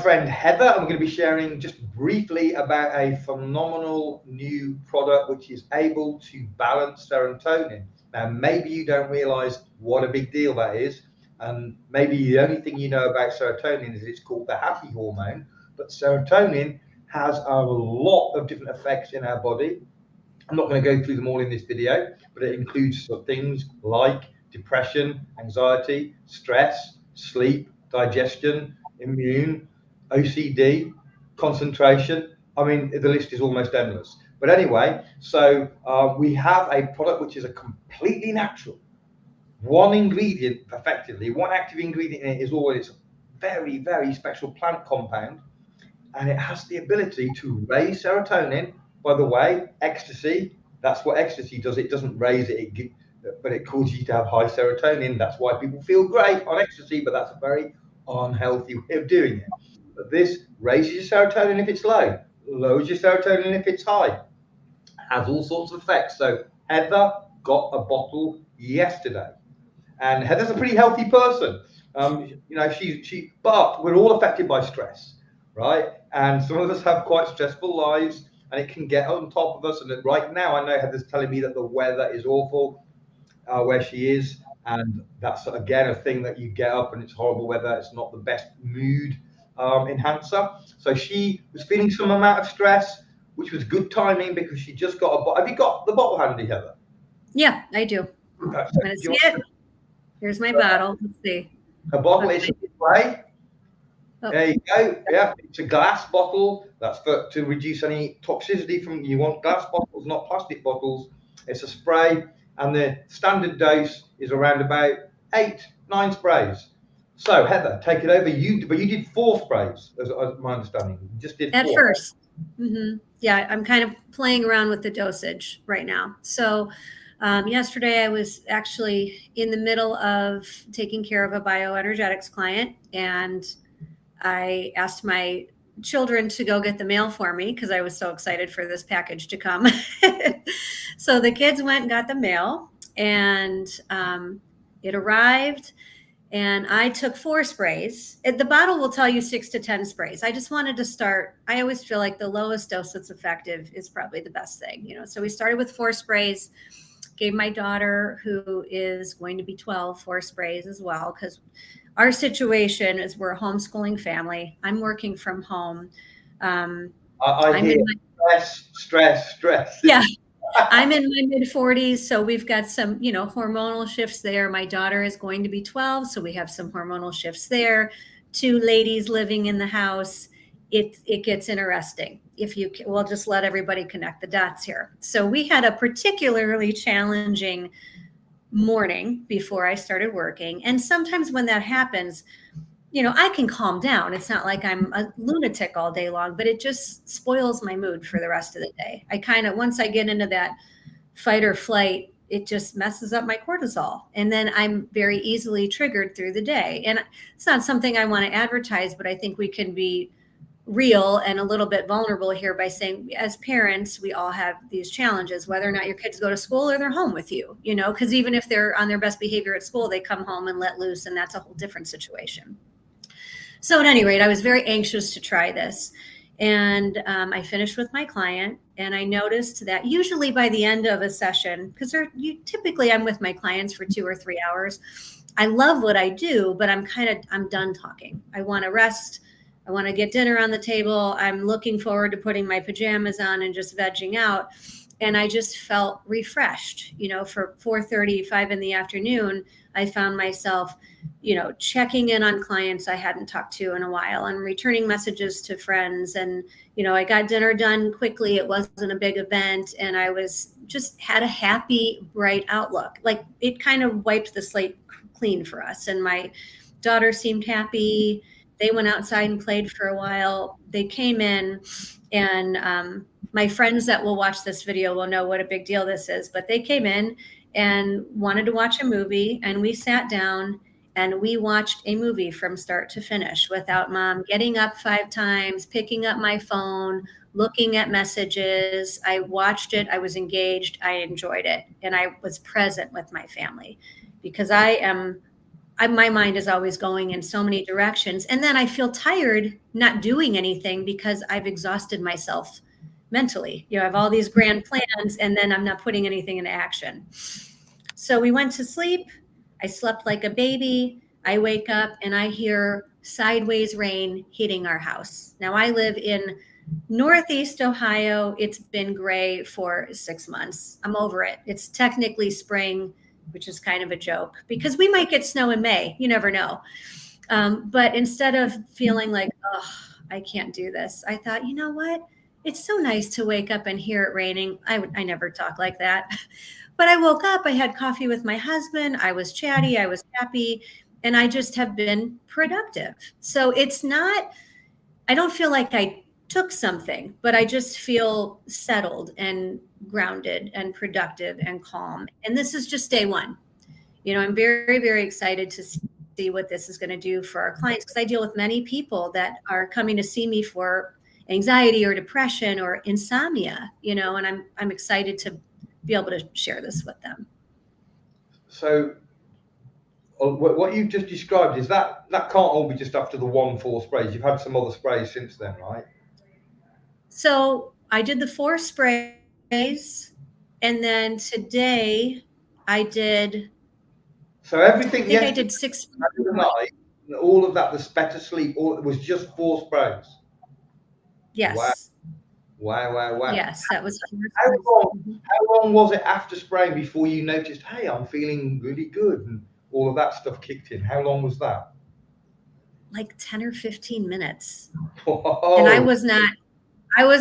friend Heather. I'm going to be sharing just briefly about a phenomenal new product which is able to balance serotonin. Now, maybe you don't realize what a big deal that is, and maybe the only thing you know about serotonin is it's called the happy hormone, but serotonin has a lot of different effects in our body. I'm not going to go through them all in this video, but it includes things like depression, anxiety, stress, sleep, digestion, immune, OCD, concentration. I mean, the list is almost endless. But anyway, so we have a product which is a completely natural, one ingredient, effectively, one active ingredient in it is always a very, very special plant compound, and it has the ability to raise serotonin. By the way, ecstasy, that's what ecstasy does. It doesn't raise it, but it causes you to have high serotonin. That's why people feel great on ecstasy, but that's a very unhealthy way of doing it. But this raises your serotonin if it's low, lowers your serotonin if it's high, has all sorts of effects. So Heather got a bottle yesterday, and Heather's a pretty healthy person. But we're all affected by stress, right? And some of us have quite stressful lives, and it can get on top of us. And right now, I know Heather's telling me that the weather is awful where she is, and that's again a thing that you get up and it's horrible weather. It's not the best mood enhancer. So she was feeling some amount of stress, which was good timing because she just got a bottle. Have you got the bottle handy, Heather? Yeah, I do. I'm gonna see it. Here's my bottle. Let's see. A bottle is spray. Oh. There you go. Yeah, it's a glass bottle. That's to reduce any toxicity from. You want glass bottles, not plastic bottles. It's a spray, and the standard dose is around about 8-9 sprays. So Heather, take it over. You did 4 sprays, as my understanding. You just did 4. At first. Mm-hmm. Yeah, I'm kind of playing around with the dosage right now. So yesterday I was actually in the middle of taking care of a bioenergetics client, and I asked my children to go get the mail for me because I was so excited for this package to come. So the kids went and got the mail, and it arrived. And I took 4 sprays. The bottle will tell you 6 to 10 sprays. I just wanted to start. I always feel like the lowest dose that's effective is probably the best thing, So we started with 4 sprays, gave my daughter, who is going to be 12, 4 sprays as well, because our situation is we're a homeschooling family. I'm working from home. I hear stress. Yeah. I'm in my mid-40s, so we've got some, hormonal shifts there. My daughter is going to be 12, so we have some hormonal shifts there. 2 ladies living in the house. It gets interesting. We'll just let everybody connect the dots here. So we had a particularly challenging morning before I started working, and sometimes when that happens, I can calm down. It's not like I'm a lunatic all day long, but it just spoils my mood for the rest of the day. Once I get into that fight or flight, it just messes up my cortisol. And then I'm very easily triggered through the day. And it's not something I want to advertise, but I think we can be real and a little bit vulnerable here by saying, as parents, we all have these challenges, whether or not your kids go to school or they're home with you, because even if they're on their best behavior at school, they come home and let loose, and that's a whole different situation. So at any rate, I was very anxious to try this. And I finished with my client, and I noticed that usually by the end of a session, because typically I'm with my clients for 2 or 3 hours. I love what I do, but I'm done talking. I want to rest. I want to get dinner on the table. I'm looking forward to putting my pajamas on and just vegging out. And I just felt refreshed, for 4:30, 5 in the afternoon, I found myself, checking in on clients I hadn't talked to in a while and returning messages to friends. And, I got dinner done quickly. It wasn't a big event. And I had a happy, bright outlook. Like, it kind of wiped the slate clean for us. And my daughter seemed happy. They went outside and played for a while. They came in, and my friends that will watch this video will know what a big deal this is, but they came in and wanted to watch a movie, and we sat down and we watched a movie from start to finish without mom getting up 5 times, picking up my phone, looking at messages. I watched it. I was engaged. I enjoyed it. And I was present with my family because I am my mind is always going in so many directions. And then I feel tired not doing anything because I've exhausted myself mentally. You know, I have all these grand plans and then I'm not putting anything into action. So we went to sleep. I slept like a baby. I wake up and I hear sideways rain hitting our house. Now I live in Northeast Ohio. It's been gray for 6 months. I'm over it. It's technically spring, which is kind of a joke because we might get snow in May. You never know. But instead of feeling like, oh, I can't do this, I thought, you know what? It's so nice to wake up and hear it raining. I never talk like that. But I woke up, I had coffee with my husband. I was chatty, I was happy, and I just have been productive. So it's not, I don't feel like I took something, but I just feel settled and grounded and productive and calm. And this is just day one. You know, I'm very, very excited to see what this is going to do for our clients because I deal with many people that are coming to see me for anxiety or depression or insomnia, you know, and I'm excited to be able to share this with them. So what you've just described is that can't all be just after the 4 sprays. You've had some other sprays since then, right? So I did the 4 sprays, and then today I did. So everything. I think I did 6. Night, all of that, the better sleep. All it was just 4 sprays. Yes. Wow. Yes, that was. How long was it after spraying before you noticed, hey, I'm feeling really good, and all of that stuff kicked in? How long was that? Like 10 or 15 minutes. Whoa. And I was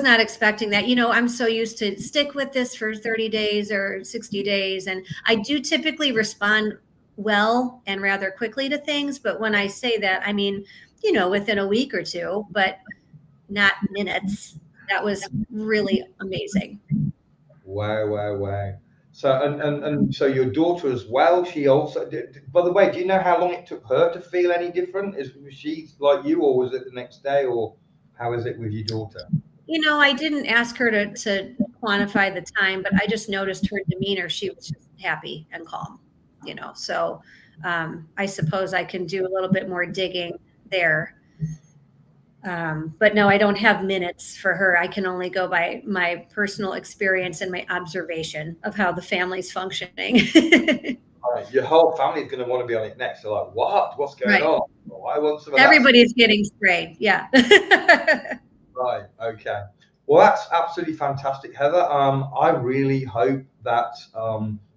not expecting that. You know, I'm so used to stick with this for 30 days or 60 days. And I do typically respond well and rather quickly to things. But when I say that, I mean, you know, within a week or two, but not minutes. That was really amazing. Wow. So and so your daughter as well, she also did. By the way, do you know how long it took her to feel any different? Was she like you, or was it the next day, or how is it with your daughter? You know, I didn't ask her to quantify the time, but I just noticed her demeanor. She was just happy and calm, you know. So I suppose I can do a little bit more digging there. But no, I don't have minutes for her. I can only go by my personal experience and my observation of how the family's functioning. Right. Your whole family's going to want to be on it next. They're like, what's going on? Well, I want some of Everybody's getting sprayed. Yeah. Right. Okay. Well, that's absolutely fantastic, Heather. I really hope that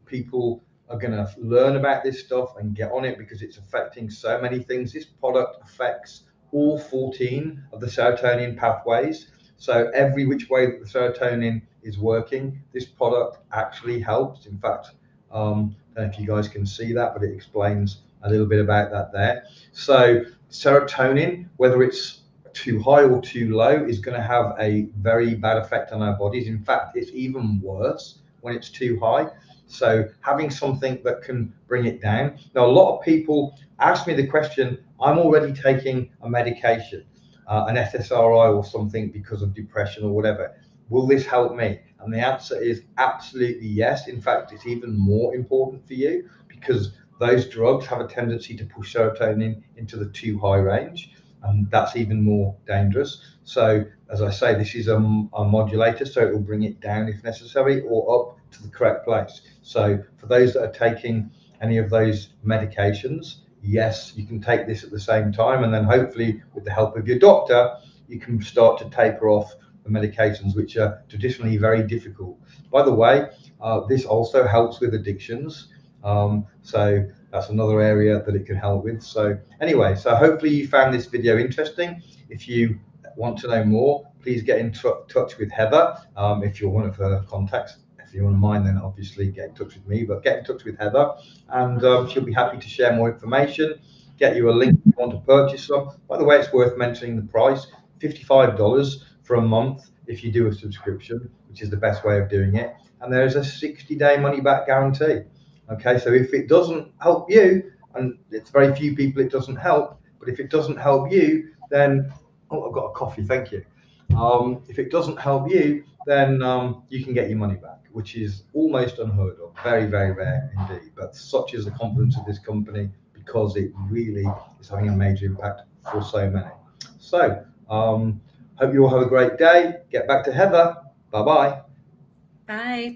people are going to learn about this stuff and get on it because it's affecting so many things. This product affects all 14 of the serotonin pathways. So every which way that the serotonin is working, this product actually helps. In fact, I don't know if you guys can see that, but it explains a little bit about that there. So serotonin, whether it's too high or too low, is going to have a very bad effect on our bodies. In fact, it's even worse when it's too high. So having something that can bring it down. Now, a lot of people ask me the question, I'm already taking a medication, an SSRI or something because of depression or whatever. Will this help me? And the answer is absolutely yes. In fact, it's even more important for you because those drugs have a tendency to push serotonin into the too high range. And that's even more dangerous. So, as I say, this is a modulator, so it will bring it down if necessary or up to the correct place. So, for those that are taking any of those medications, yes, you can take this at the same time, and then hopefully, with the help of your doctor, you can start to taper off the medications, which are traditionally very difficult. By the way, this also helps with addictions. So that's another area that it can help with. So anyway, so hopefully you found this video interesting. If you want to know more, please get in touch with Heather. If you're one of her contacts, if you're one of mine, then obviously get in touch with me, but get in touch with Heather and she'll be happy to share more information, get you a link if you want to purchase some. By the way, it's worth mentioning the price, $55 for a month if you do a subscription, which is the best way of doing it. And there's a 60-day money back guarantee. Okay, so if it doesn't help you, and it's very few people it doesn't help, but if it doesn't help you, then, oh, I've got a coffee, thank you. If it doesn't help you, then you can get your money back, which is almost unheard of, very, very rare indeed. But such is the confidence of this company because it really is having a major impact for so many. So hope you all have a great day. Get back to Heather. Bye-bye. Bye.